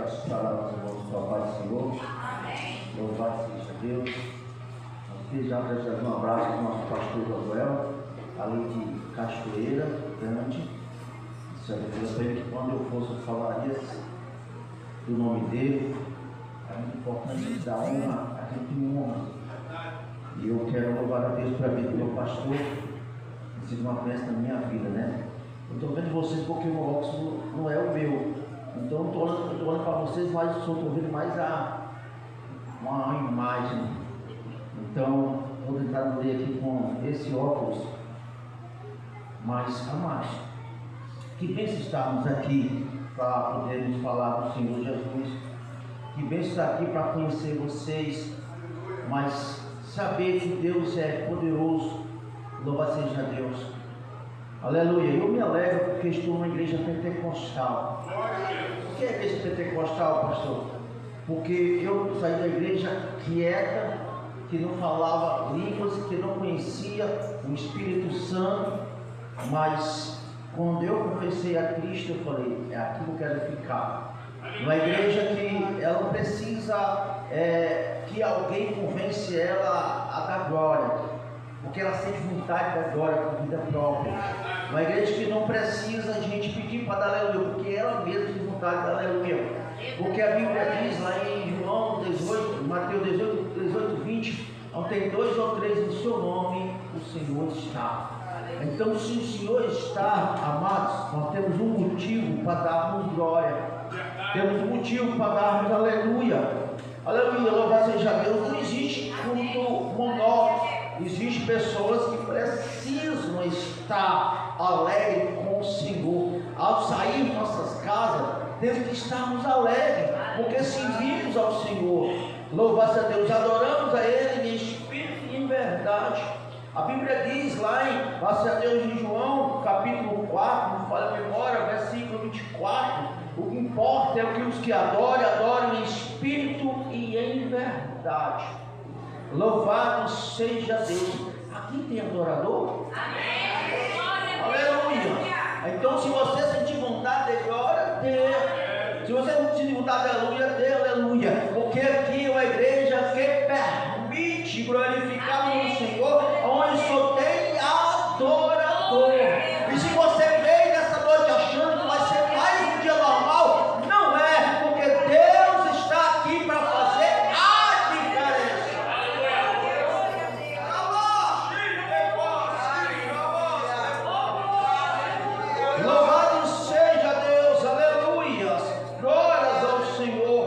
para os irmãos do Pai do Senhor. Louvado seja Deus. Aqui já apresentamos um abraço para o nosso pastor Josué, ali de Cachoeira Grande. Que quando eu fosse falaria do nome dele, é muito importante dar honra a quem tem honra. E eu quero louvar a Deus para ver que meu pastor tem sido uma bênção na minha vida, né? Eu estou vendo vocês porque o meu óculos não é o meu. Então eu estou olhando para vocês, mas estou vendo mais uma imagem. Então vou tentar ler aqui com esse óculos mais a mais. Que bênção estarmos aqui para podermos falar do Senhor Jesus. Que bênção estar aqui para conhecer vocês, mas saber que Deus é poderoso. Louvado seja Deus. Aleluia. Eu me alegro porque estou numa igreja pentecostal. Por que a igreja pentecostal, pastor? Porque eu saí da igreja quieta, que não falava línguas, que não conhecia o Espírito Santo, mas quando eu confessei a Cristo, eu falei, é aqui que eu quero ficar. Uma igreja que ela não precisa que alguém convence ela a dar glória, porque ela sente vontade da glória por vida própria. Uma igreja que não precisa a gente pedir para dar aleluia, porque ela mesma tem vontade de dar aleluia. Porque a Bíblia diz lá em João 18, Mateus 18, 20, onde tem 2 ou 3 em seu nome, o Senhor está. Então, se o Senhor está, amados, nós temos um motivo para darmos glória, temos um motivo para darmos aleluia. Aleluia, louvado seja Deus. Não existe culto monótono, existem pessoas que precisam estar alegres com o Senhor. Ao sair de nossas casas, temos que estarmos alegres, porque servimos ao Senhor. Louvado seja Deus, adoramos a Ele em espírito e em verdade. A Bíblia diz lá em, graças a Deus, em João, capítulo 4, não falha a memória, versículo 24, o que importa é que os que adorem em espírito e em verdade. Louvado seja Deus. Aqui tem adorador? Amém. Aleluia. Então, se você sentir vontade de glória, dê. Se você não sentir vontade de aleluia, dê aleluia. Porque aqui é uma igreja que permite glorificar o Senhor, onde só tem adorador. E se você veio nessa noite achando que vai ser mais um dia normal, não é, porque Deus está aqui para fazer a diferença. Louvado seja Deus, aleluia, glórias ao Senhor.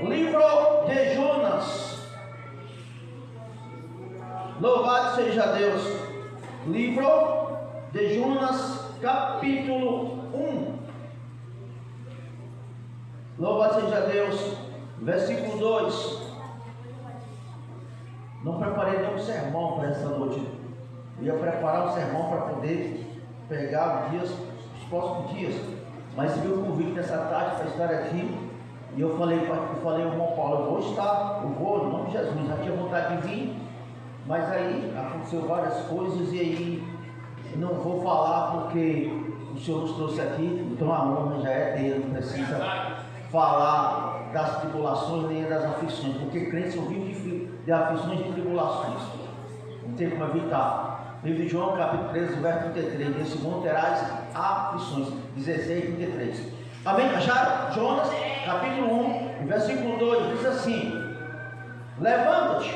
Livro de Jonas. Louvado seja Deus. Livro de Jonas, capítulo 1. Louvado seja Deus. Versículo 2. Não preparei nenhum sermão para essa noite. Eu ia preparar um sermão para poder pegar os próximos dias. Mas vi o convite nessa tarde para estar aqui. E eu falei ao irmão Paulo, eu vou, em nome de Jesus. Já tinha vontade de vir. Mas aí aconteceu várias coisas e aí não vou falar porque o Senhor nos trouxe aqui, então a honra já é dele, não precisa falar das tribulações nem das aflições, porque crente só vive de aflições e tribulações, não tem como evitar. Livro de João, capítulo 13, verso 33, nesse mundo terás aflições, 16 e 33. Amém? Acharam? Jonas, capítulo 1, versículo 2, diz assim: levanta-te,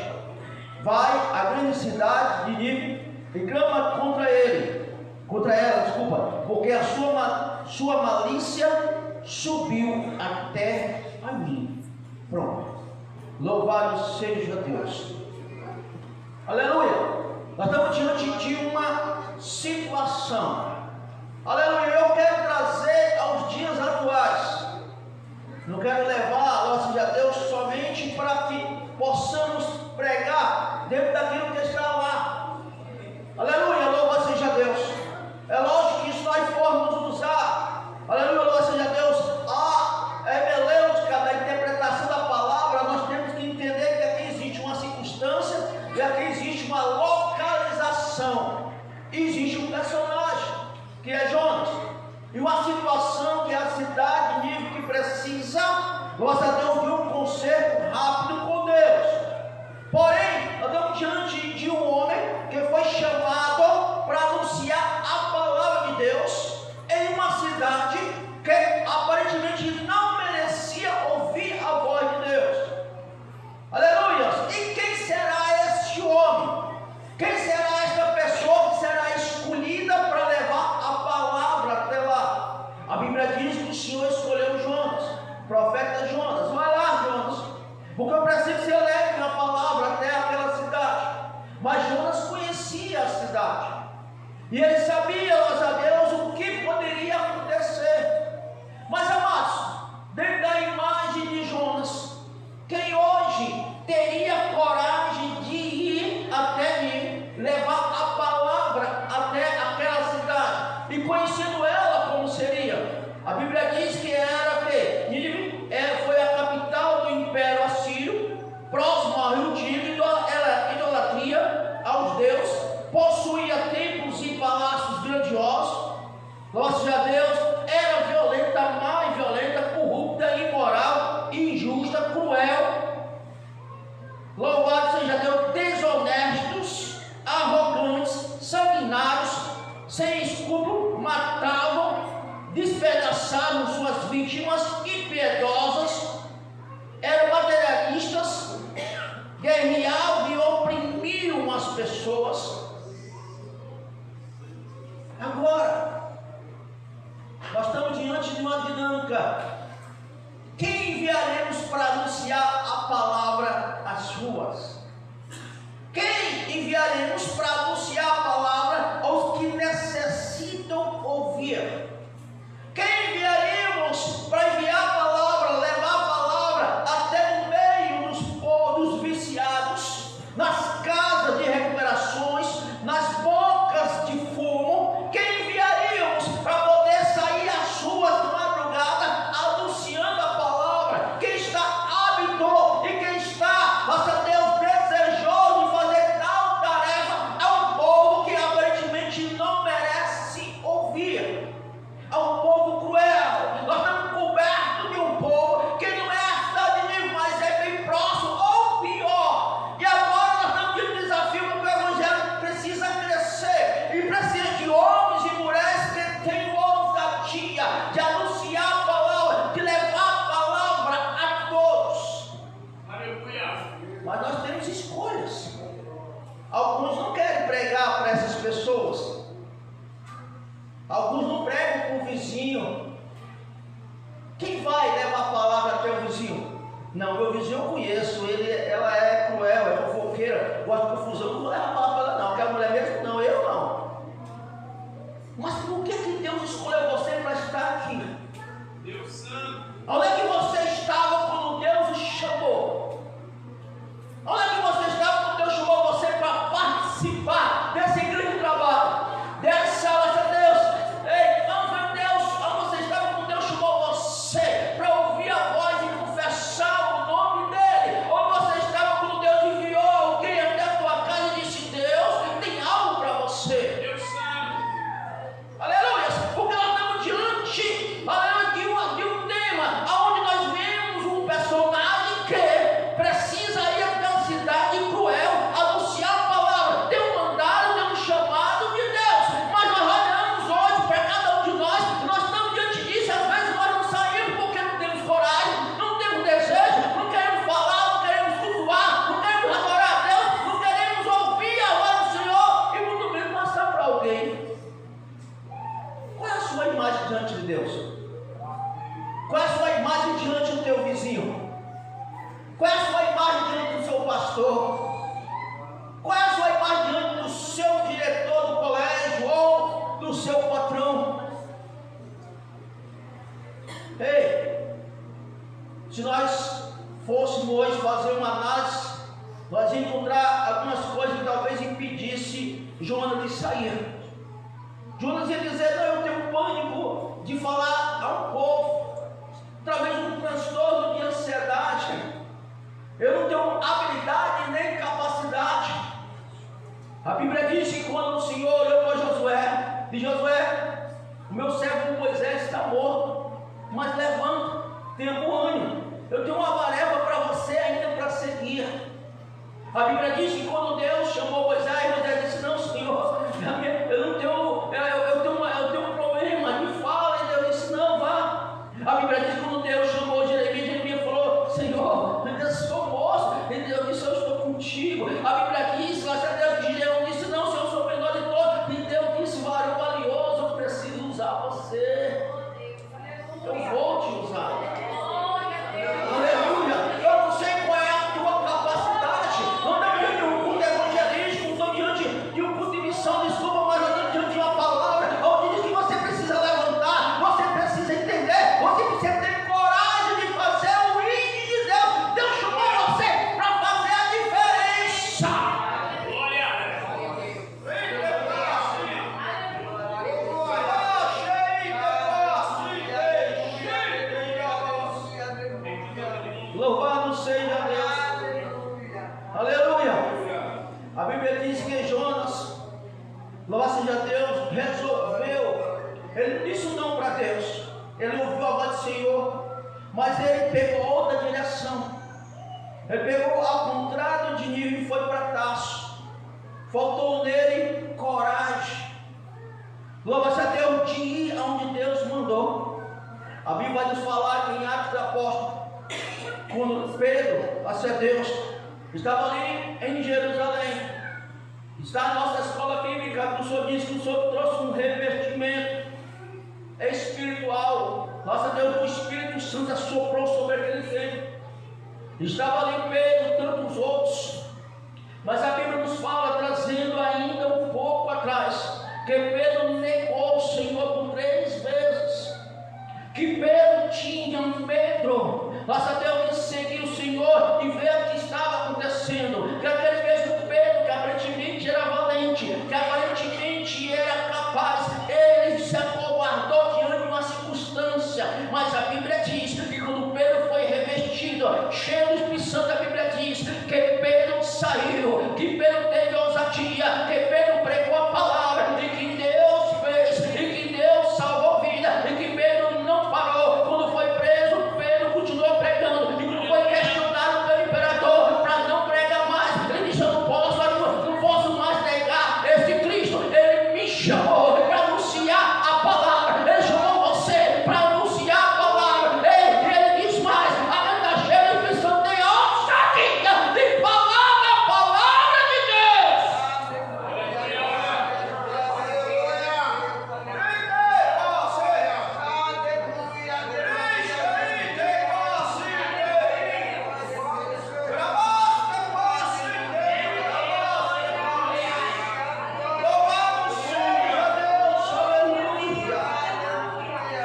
vai à grande cidade de Nínive e clama contra ela, porque a sua malícia subiu até a mim. Pronto. Louvado seja Deus. Aleluia. Nós estamos diante de uma situação. Aleluia. Eu quero trazer aos dias atuais. Não quero levar, louvado seja Deus, somente para que possamos pregar dentro daquilo que está lá. Aleluia, louvado seja Deus. É lógico que isso nós formos usar. Aleluia, louvado seja Deus. A hermenêutica da interpretação da palavra, nós temos que entender que aqui existe uma circunstância e aqui existe uma localização. Existe um personagem, que é Jonas, e uma situação que é a cidade de Nínive que precisa Adão viu um conserto rápido com Deus. Porém, nós estamos diante de um homem que foi chamado para anunciar a palavra de Deus em uma cidade que aparentemente não merecia ouvir a voz de Deus. Aleluia! E quem será este homem? Quem será esta pessoa que será escolhida para levar a palavra até lá? A Bíblia diz que o Senhor escolheu Jonas, profeta Jonas. Vai lá, Jonas, porque eu preciso que você leve a palavra até aquela cidade. Mas Jonas conhecia a cidade e ele sabia, graças a Deus, o que poderia acontecer. Mas, amados, dentro da imagem de Jonas, quem hoje teria coragem de ir até mim, levar a palavra até aquela cidade, e conhecendo ela como seria? A Bíblia diz que era que Nínive foi a capital do Império Assírio, próximo ao rio Tigre, era idolatria aos deuses, possuía templos e palácios grandiosos, graças a Deus, era violenta, má e violenta, corrupta, imoral, injusta, cruel. Louvado seja Deus, desonestos, arrogantes, sanguinários, sem escrúpulo, matavam, despedaçavam suas vítimas, impiedosas, eram materialistas, guerreavam e oprimiam as pessoas. Agora, nós estamos diante de uma dinâmica. Quem enviaremos para anunciar a palavra às ruas? Quem enviaremos para anunciar a palavra aos que necessitam ouvir? Quem enviaremos para enviar a palavra, levar a palavra até no meio dos viciados, nas casas de recuperações, nas bocas de fumo? Quem enviaríamos para poder sair às ruas de madrugada anunciando a palavra? Quem está hábito e quem está, nossa Deus, desejoso de fazer tal tarefa a um povo que aparentemente não merece ouvir, a um povo cruel. Nós estamos cobertos de um povo que não é a cidade inimigo, mas é bem próximo ou pior. E agora nós estamos diante de um desafio, porque o evangelho precisa crescer e precisa de homens e mulheres que têm ousadia de anunciar a palavra, de levar a palavra a todos. Mas nós temos escolhas. Alguns não querem pregar para essas pessoas. Alguns não pregam para o vizinho. Quem vai levar a palavra até o vizinho? Não, meu vizinho eu conheço, ela é cruel, é fofoqueira, gosta de confusão, não vou levar a palavra para ela não. Quer a mulher mesmo? Não, eu não. Mas por que Deus escolheu você para estar aqui? Deus Santo. Onde é que você estava quando Deus o chamou? Onde é que você estava quando Deus chamou você para participar desse grande trabalho? Dessa, Deus, ei, meu Deus, onde você estava quando Deus chamou você para ouvir a voz e confessar o nome dEle? Onde você estava quando Deus enviou alguém até a tua casa e disse: Deus tem algo para você? Deus sabe. Aleluia, porque nós estamos diante, aleluia, de um tema onde nós vemos um personagem que precisa ir até uma cidade cruel, anunciar a palavra. Tem um mandado, tem um chamado de Deus, mas nós olhamos hoje para cada um de nós e nós estamos diante disso. Às vezes nós não saímos porque não temos coragem, não temos desejo, não queremos falar, não queremos cultuar, não queremos adorar a Deus, não queremos ouvir a voz do Senhor e muito menos passar para alguém. Qual é a sua imagem diante de Deus? Qual é a sua imagem diante do teu vizinho? Qual é a sua imagem diante do seu pastor? Qual é a sua imagem diante do seu diretor do colégio ou do seu patrão? Ei, se nós fôssemos hoje fazer uma análise, nós íamos encontrar algumas coisas que talvez impedisse Jonas de sair. Jonas ia dizer: não, eu tenho pânico de falar ao povo, através de um transtorno de ansiedade. Eu não tenho habilidade nem capacidade. A Bíblia diz que quando o Senhor olhou para Josué, diz: Josué, o meu servo Moisés está morto, mas levanta, tenha bom ânimo. seja Deus. Aleluia. A Bíblia diz que Jonas, louvado seja Deus, resolveu. Ele disse não para Deus. Ele ouviu a voz do Senhor, mas ele pegou outra direção. Ele pegou ao contrário de Nínive e foi para Tarso. Faltou nele coragem. Louvado seja Deus, de ir aonde Deus mandou. A Bíblia vai nos falar em Atos do Apóstolo, quando Pedro, a ser Deus, estava ali em Jerusalém. Está na nossa escola bíblica, o Senhor disse que o Senhor trouxe um revestimento espiritual. Nossa Deus, o Espírito Santo assoprou sobre aquele tempo. Estava ali Pedro, tantos outros. Mas a Bíblia nos fala, trazendo ainda um pouco atrás, que Pedro negou o Senhor por 3 vezes. Que Pedro tinha medo. Nossa Deus, de seguir o Senhor e ver o que estava acontecendo. Que aquele mesmo Pedro, que aparentemente era valente, que aparentemente era capaz, ele se acovardou diante de uma circunstância. Mas a Bíblia diz que quando Pedro foi revestido, cheio do Espírito Santo, a Bíblia diz que Pedro saiu, que Pedro teve ousadia, que Pedro pregou a palavra, e que Deus fez, e que Deus salvou vida, e que Pedro não parou. Quando foi preso, Pedro continuou pregando, e quando foi questionado pelo imperador para não pregar mais, ele disse: eu não posso mais negar esse Cristo. Ele me chamou para anunciar a palavra, ele chamou você para anunciar a palavra. Ele diz mais: a mensageira do Espírito Santo tem ousadia de falar a palavra de Deus.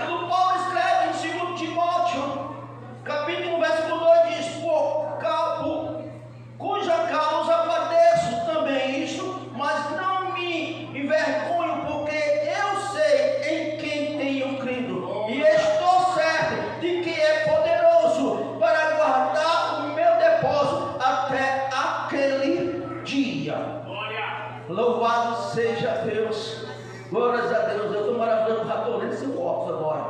Quando Paulo escreve em 2 Timóteo, capítulo 1, versículo 2, diz: cuja causa padeço também isto, mas não me envergonho, porque eu sei em quem tenho crido, e estou certo de que é poderoso para guardar o meu depósito até aquele dia. Louvado seja Deus. Glórias a Deus. Eu estou maravilhoso, já estou lendo 5 óculos agora.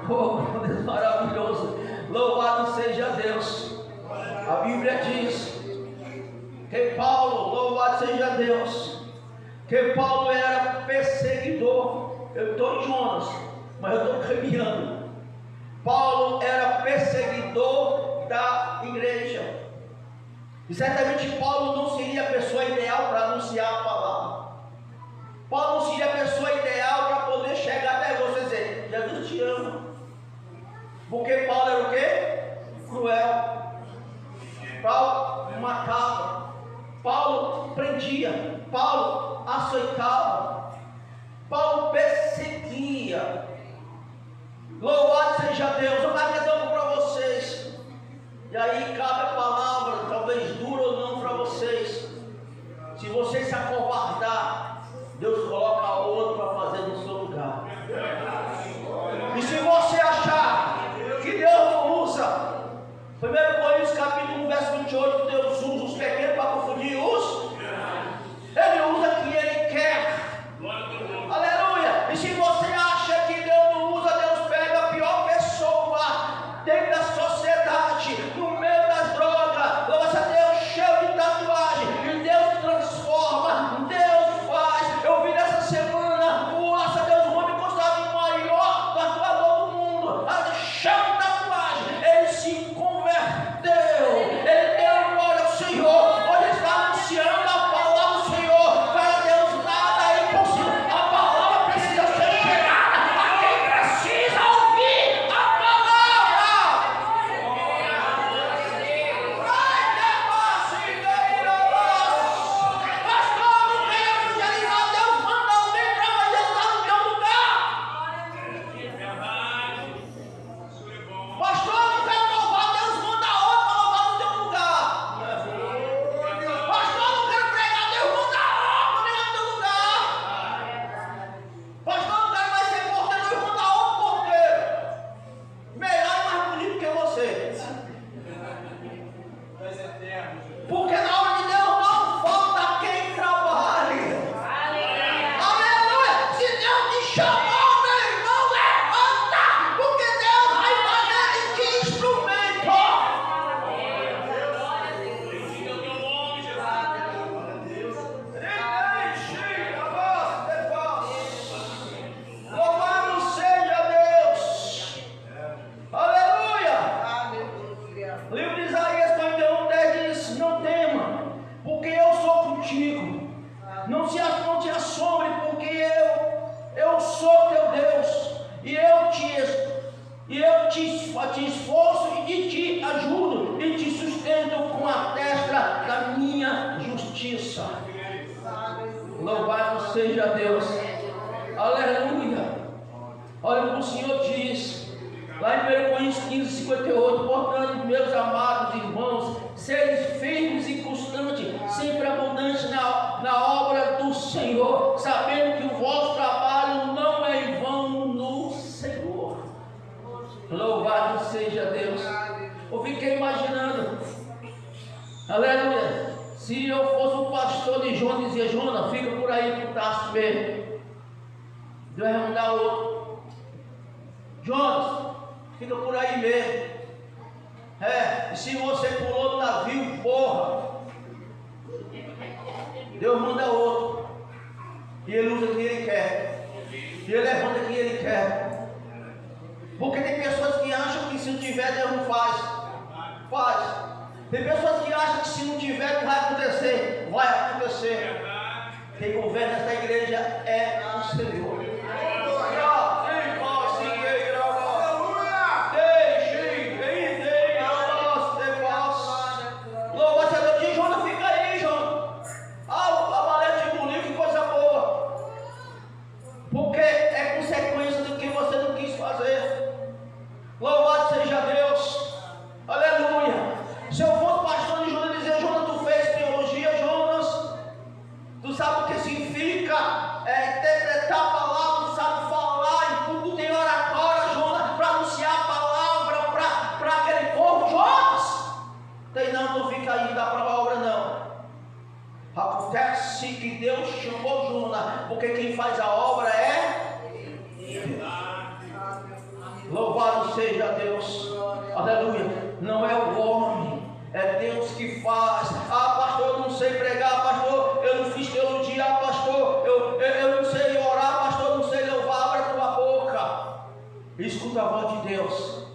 Oh, Deus maravilhoso. Louvado seja Deus. A Bíblia diz que Paulo, louvado seja Deus, que Paulo era perseguidor. Eu estou em Jonas, mas eu estou caminhando. Paulo era perseguidor da igreja. E certamente Paulo não seria a pessoa ideal para anunciar a palavra. Paulo não seria a pessoa ideal para poder chegar até você e dizer: Jesus te ama. Porque Paulo era o quê? Cruel. Paulo matava. Paulo prendia. Paulo açoitava. Paulo perseguia. Louvado seja Deus. Eu estou dizendo para vocês. E aí cabe a palavra, talvez dura ou não para vocês. Se você se acovardar, Deus coloca outro para fazer no seu lugar. E se você achar que Deus não usa, 1 Coríntios capítulo 1, verso 28, Deus usa os pequenos para confundir os. Ele usa quem Ele quer. Aleluia. E se você acha que Deus não usa, Deus pega a pior pessoa dentro da sociedade, no meio das drogas, nossa Deus, cheio de tatuagem, e Deus transforma, Deus faz. Eu vi nessa semana, nossa Deus, um homem encostado em uma te esforço e te ajudo e te sustento com a destra da minha justiça. Louvado seja Deus. Aleluia. Olha o que o Senhor diz lá em 1 Coríntios 15:58. Portanto, meus amados irmãos, sede firmes e constantes, sempre abundantes na obra do Senhor, sabendo que o vosso trabalho não é em vão no Senhor. Louvado seja Deus. Eu fiquei imaginando, aleluia, se eu fosse o pastor de Jonas, dizia: Jonas, fica por aí por Tarso mesmo. Deus vai mandar outro. Jonas, fica por aí mesmo. E se você pulou no navio, porra, Deus manda outro. E ele usa quem ele quer. E ele levanta quem ele quer. Porque tem pessoas que acham que se não tiver, Deus não faz. Faz. Tem pessoas que acham que se não tiver, não vai acontecer. Vai acontecer. Quem governa essa igreja é o Senhor. Louvado seja Deus, aleluia. Se eu fosse pastor de Jonas, dizer: Jonas, tu fez teologia, Jonas, tu sabe o que significa interpretar a palavra, tu sabe falar, e tu tem oratória, Jonas, para anunciar a palavra para aquele povo, Jonas. Tem não, tu fica aí, dá para a obra não. Acontece que Deus chamou Jonas, porque quem faz a obra é louvado seja Deus, aleluia. Não é o homem, é Deus que faz. Ah, pastor, eu não sei pregar, pastor, eu não fiz teologia, pastor, eu não sei orar, pastor, eu não sei louvar. Abra a tua boca, escuta a voz de Deus,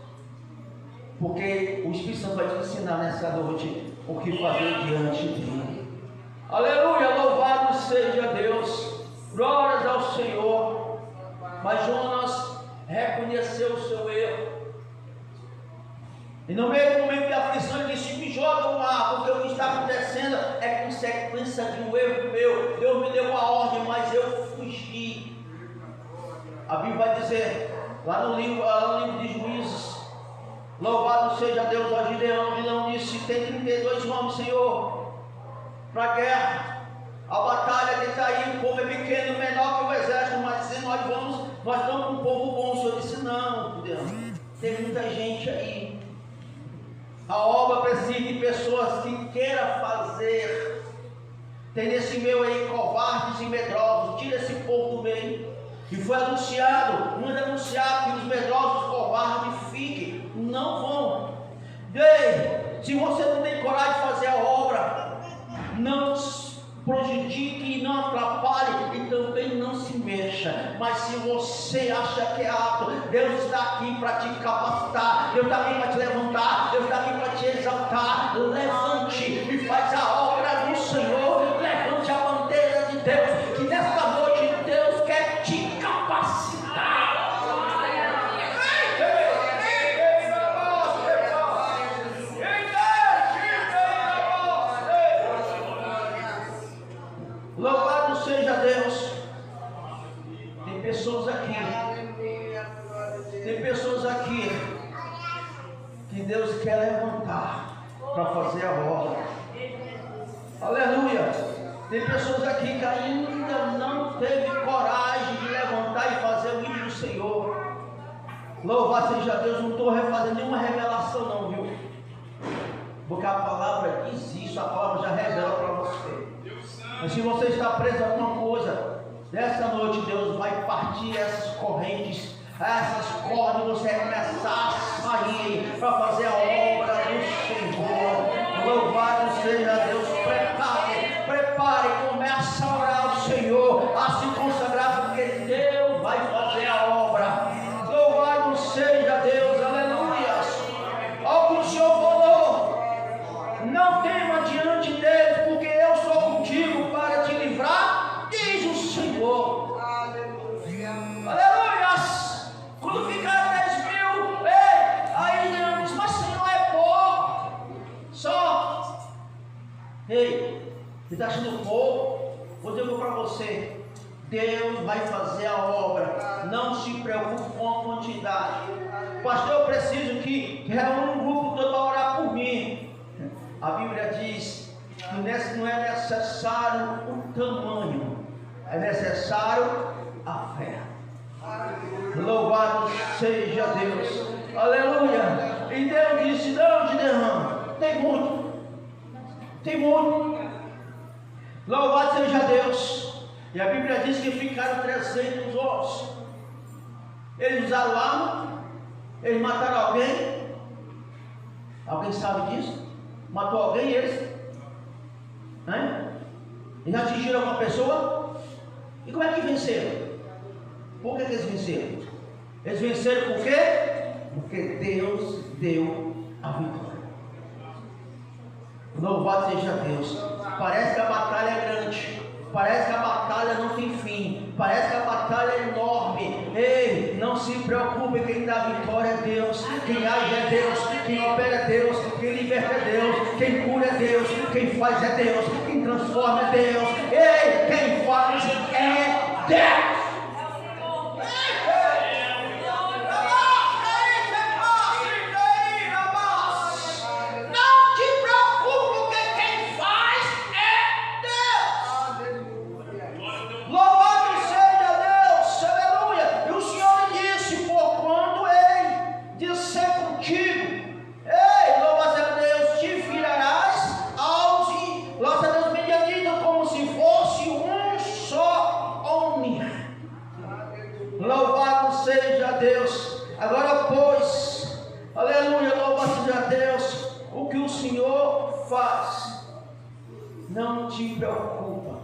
porque o Espírito Santo vai te ensinar nessa noite o que fazer diante dele. Aleluia, louvado seja Deus, glórias ao Senhor. Mas Jonas reconheceu o seu erro, e no meio do momento de aflição ele disse: me joga no mar, porque o que está acontecendo é consequência de um erro meu. Deus me deu uma ordem, mas eu fugi. A Bíblia vai dizer lá no livro de Juízes, louvado seja Deus, a Gideão disse: tem 32 homens, Senhor, para a guerra. A batalha que está aí, o povo é pequeno, menor que o exército, mas nós estamos com um povo bom. O Senhor disse: não, Deus, tem muita gente aí. A obra precisa de pessoas que queiram fazer. Tem nesse meio aí covardes e medrosos. Tira esse povo do meio. E foi anunciado, manda anunciar que os medrosos, covardes fiquem, não vão. Ei, se você não tem coragem de fazer a obra, não prejudique e não atrapalhe, e também não se mexa. Mas se você acha que é apto, Deus está aqui para te capacitar, Deus está aqui para te levantar, Deus está aqui para te exaltar. Levante e faz a obra do Senhor. Levante a bandeira de Deus, que nesta noite Deus quer te capacitar. Louvado seja Deus. Tem pessoas aqui que Deus quer levantar para fazer a obra. Aleluia. Tem pessoas aqui que ainda não teve coragem de levantar e fazer o vídeo do Senhor. Louvado seja Deus. Não estou fazendo nenhuma revelação não, viu? Porque a palavra diz isso, a palavra já revela para você. Mas se você está preso a alguma coisa, nessa noite Deus vai partir essas correntes, essas cordas, e você vai começar a sair para fazer a obra do Senhor. Louvado seja Deus. Prepare, comece a orar ao Senhor, a se consagrar, porque Deus vai fazer a obra. Louvado seja Deus, aleluia. Olha o que o Senhor falou: não tema diante deles, porque eu sou contigo para te livrar, diz o Senhor. Aleluia. Quando ficar 10.000, aí está achando pouco, vou dizer para você, Deus vai fazer a obra, não se preocupe com a quantidade. Pastor, eu preciso que reúna um grupo todo para orar por mim. A Bíblia diz que não é necessário o tamanho, é necessário a fé. Louvado seja Deus, aleluia. E Deus disse: não te derrama, tem muito. Louvado seja Deus. E a Bíblia diz que ficaram 300 ossos. Eles usaram arma, eles mataram alguém. Alguém sabe disso? Matou alguém eles? Eles atingiram alguma pessoa? E como é que venceram? Por que eles venceram? Eles venceram por quê? Porque Deus deu a vitória. Louvado seja Deus. Parece que a batalha é grande, parece que a batalha não tem fim, parece que a batalha é enorme. Ei, não se preocupe, quem dá a vitória é Deus, quem age é Deus, quem opera é Deus, quem liberta é Deus, quem cura é Deus, quem faz é Deus, quem transforma é Deus. Ei, quem faz é Deus. Não te preocupa,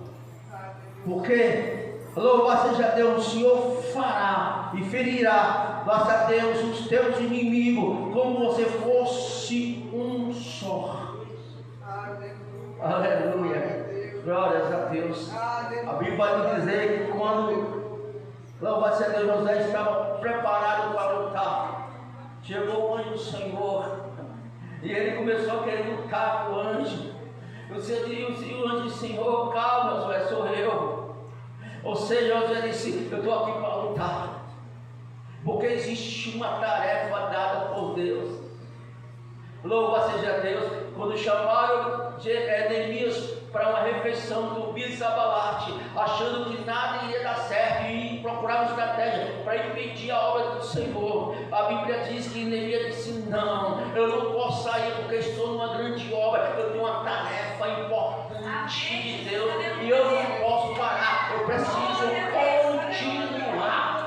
porque louvado seja Deus, o Senhor fará e ferirá, graças a Deus, os teus inimigos, como você fosse um só. Aleluia, glórias a Deus. A Bíblia vai nos dizer que quando, louvado seja Deus, José estava preparado para lutar, chegou o anjo do Senhor e ele começou a querer lutar com o anjo. O anjo disse: Senhor, calma, Josué, sou eu. Ou seja, Josué disse: eu estou aqui para lutar, porque existe uma tarefa dada por Deus. Louva seja Deus. Quando chamaram Neemias para uma refeição do Sanbalate, achando que nada ia dar certo e procuraram estratégia para impedir a obra do Senhor, a Bíblia diz que Neemias disse: não, eu não posso sair porque estou numa grande obra, eu tenho uma tarefa importante de Deus e eu não posso parar, eu preciso continuar.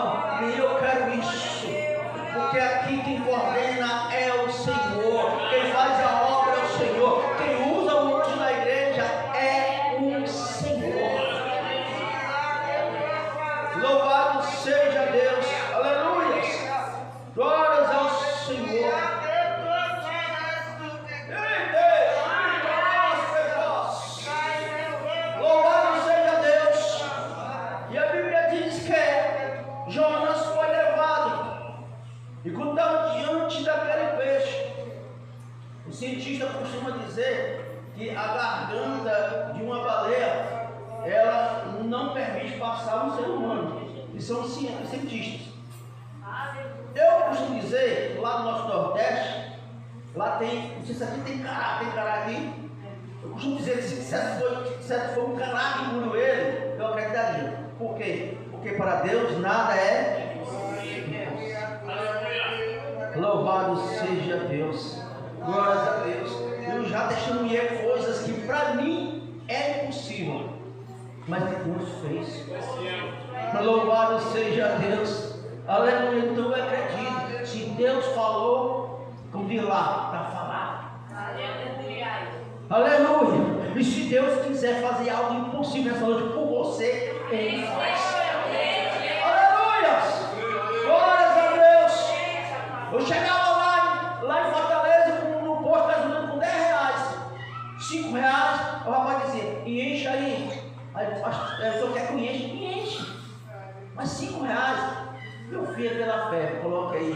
não, nem eu quero isso. Porque aqui quem coordena é o Senhor. Quem faz a obra é o Senhor. Quem usa o anjo na igreja é o Senhor. Louvado seja Deus. Aleluia. Glórias ao Senhor. Louvado seja Deus. E a Bíblia diz que Jonas foi levado. E quando estava diante daquele peixe, o cientista costuma dizer que a garganta de uma baleia, ela não permite passar um ser humano. E são cientistas. Eu costumo dizer, lá no nosso Nordeste, lá tem, não sei se aqui tem cará aqui. Eu costumo dizer que se for um cará que engoliu ele, eu acreditaria. Por quê? Porque para Deus nada é impossível. Louvado seja Deus. Glórias a Deus. Eu já testemunhei coisas que para mim é impossível, mas que Deus fez. Louvado seja Deus. Aleluia. Então eu acredito. Se Deus falou, como diz lá, está falado. Aleluia. E se Deus quiser fazer algo impossível nessa noite por você, Ele faz. Aleluia. Glórias a Deus. Eu chegava lá em Fortaleza, no posto ajudando com R$10, R$5. O rapaz dizia, e enche aí. Aí o senhor quer que eu enche? E enche. Mas R$5. Meu filho, pela fé, coloca aí.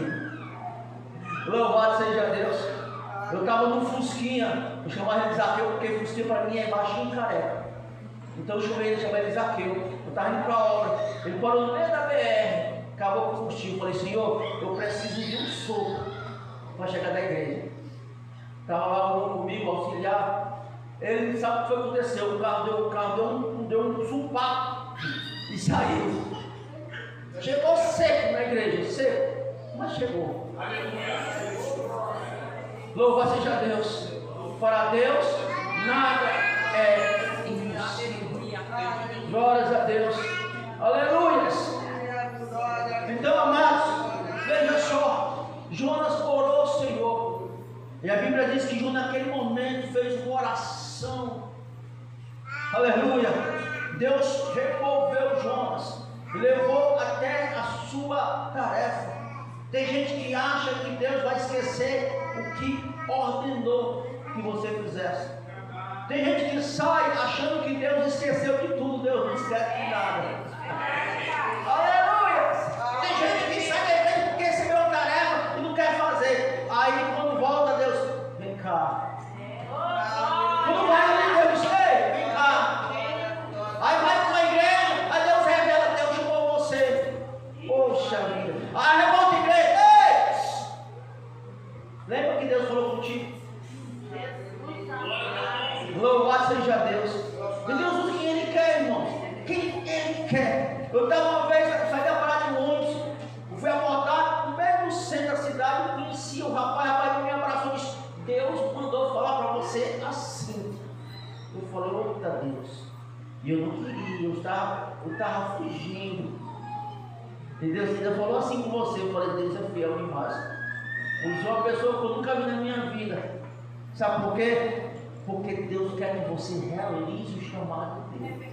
Louvado seja Deus. Eu estava no Fusquinha. Eu chamava ele de Zaqueu, porque Fusquinha para mim é baixinho e careca. Então eu chamei ele de Zaqueu. Eu estava indo para a obra. Ele parou no meio da BR. Acabou com o combustível. Eu falei, Senhor, eu preciso de um sopro para chegar da igreja. Estava lá comigo, auxiliar. Ele sabe o que foi que aconteceu. O carro deu um supapo e saiu. Chegou seco na igreja, seco, mas chegou. Louvado seja Deus. Para Deus nada é impossível. Glórias a Deus. Aleluias. Então, amados, veja só. Jonas orou ao Senhor. E a Bíblia diz que Jonas naquele momento fez uma oração. Aleluia. Deus removeu Jonas e levou até a sua tarefa. Tem gente que acha que Deus vai esquecer o que ordenou que você fizesse. Tem gente que sai achando que Deus esqueceu de tudo. Deus não esquece de nada. Aleluia! Tem gente que sai da igreja porque recebeu uma tarefa e não quer fazer. Aí quando volta, Deus, vem cá. Quando vai, Deus, ei, vem cá. Aí vai para uma igreja, aí Deus revela, Deus chamou você. Poxa vida. Aí volta a igreja, ei! Lembra que Deus falou contigo? Louvado seja Deus. E Deus usa quem Ele quer, irmãos. Quem Ele quer. Eu estava uma vez, saí da parada de ônibus, fui abordado no meio do centro da cidade, eu conheci o rapaz me abraçou e disse, Deus mandou falar para você assim. Eu falei, eita Deus. E eu não queria, eu estava fugindo. E Deus ainda falou assim com você. Eu falei, Deus é fiel demais. Eu sou uma pessoa que eu nunca vi na minha vida. Sabe por quê? Porque Deus quer que você realize o chamado dele.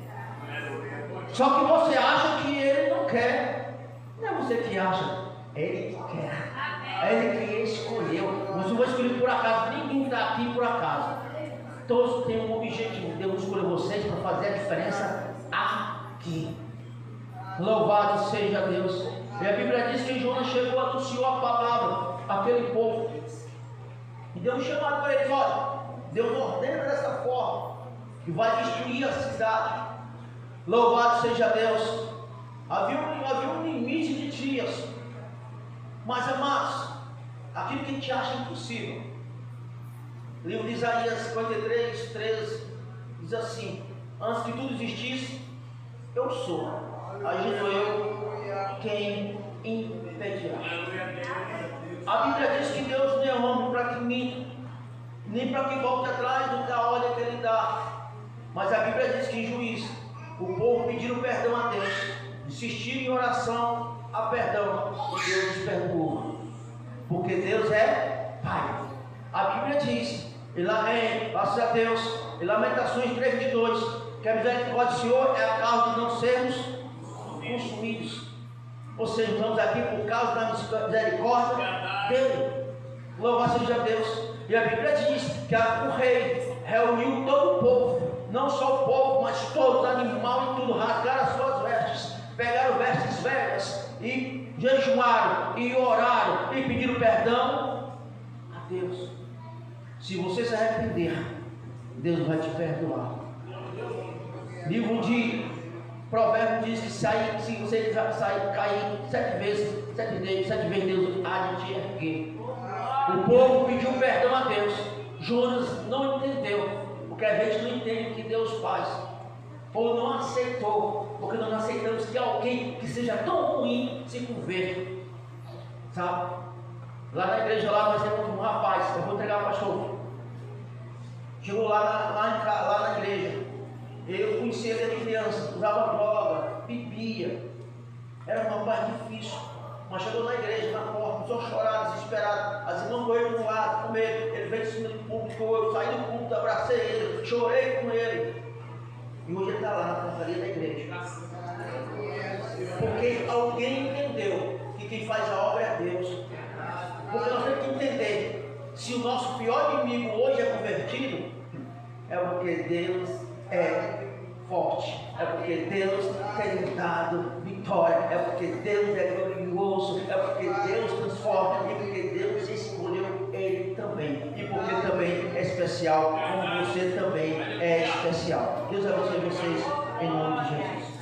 Só que você acha que Ele não quer. Não é você que acha, é Ele que quer. É Ele que escolheu. Você não vai escolher por acaso. Ninguém está aqui por acaso. Todos têm um objetivo. Deus escolheu vocês para fazer a diferença aqui. Louvado seja Deus. E a Bíblia diz que Jonas chegou, anunciou a palavra àquele povo. E deu um chamado para eles: olha, Deus ordena dessa forma, que vai destruir a cidade. Louvado seja Deus. Havia um limite de dias. Mas, amados, aquilo que a gente acha impossível. Livro de Isaías 53, 13 diz assim: antes que tudo existisse, eu sou. Agindo eu, quem impedirá? A Bíblia diz que Deus não é homem para que minta, nem para que volte atrás da ordem que Ele dá. Mas a Bíblia diz que em juízo, o povo pediram perdão a Deus, insistiram em oração há perdão e Deus nos perdoa. Porque Deus é Pai. A Bíblia diz, graças a Deus, em Lamentações 3:22, que a misericórdia do Senhor é a causa de não sermos consumidos. Ou seja, estamos aqui por causa da misericórdia dele. Louvado seja Deus. E a Bíblia diz que o rei reuniu todo o povo, não só o povo, mas todos, animal e tudo, rasgaram as suas vestes, pegaram vestes velhas e jejuaram e oraram e pediram perdão a Deus. Se você se arrepender, Deus vai te perdoar. Livro de Provérbios diz que se você cair 7 vezes, Deus há de te erguer. O povo pediu perdão a Deus. Jonas não entendeu, porque a gente não entende o que Deus faz, ou não aceitou, porque nós não aceitamos que alguém que seja tão ruim se converta, sabe? Lá na igreja, nós temos um rapaz, eu vou entregar para o pastor. Chegou lá na igreja, eu conheci ele de criança, usava droga, bebia, era um rapaz difícil. Mas chegou na igreja, na porta, começou a chorar, desesperado. As irmãs correram para um lado, com medo. Ele veio de cima do público, eu saí do público, abracei ele, chorei com ele. E hoje ele está lá na portaria da igreja. Porque alguém entendeu que quem faz a obra é Deus. Porque nós temos que entender, se o nosso pior inimigo hoje é convertido, é porque Deus é forte, é porque Deus tem dado vitória, é porque Deus é glorioso, é porque Deus transforma e porque Deus escolheu ele também, e porque também é especial, como você também é especial. Deus abençoe vocês em nome de Jesus.